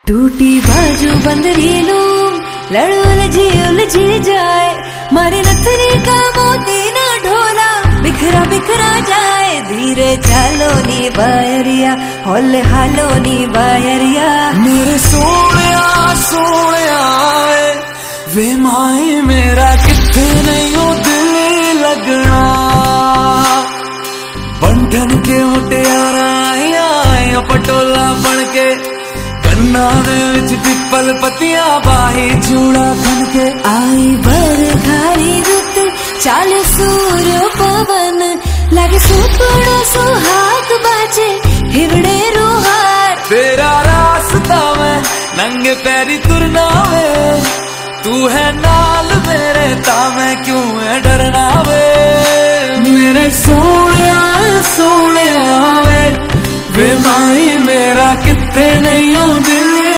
टूटी बाजू बंदरी लूम लड़ उलझी जाए, मारे नथनी का मोती ना ढोला बिखरा बिखरा जाए। धीरे चालो नी बायरिया, होले हालो नी बायरिया। मेरे सोनिया सोनिया वे माए मेरा किथे नहीं हो दिल लगना। बंधन के मुटियारा आया पटोला बन के, कन्ना दे विच पिपल पतिया बाही चूड़ा खन के। आई बरखारी रुत चाल सूर्य पवन, लगे सुपड़ो सुहाग बाजे हिवड़े रुहार। तेरा रास्ता मैं नंगे पैरी तुरना वे, तू है नाल मेरे ता मैं क्यों है डरना वे। मेरे सोनिया सोनिया वे माई मेरा किथे नहीं होंदे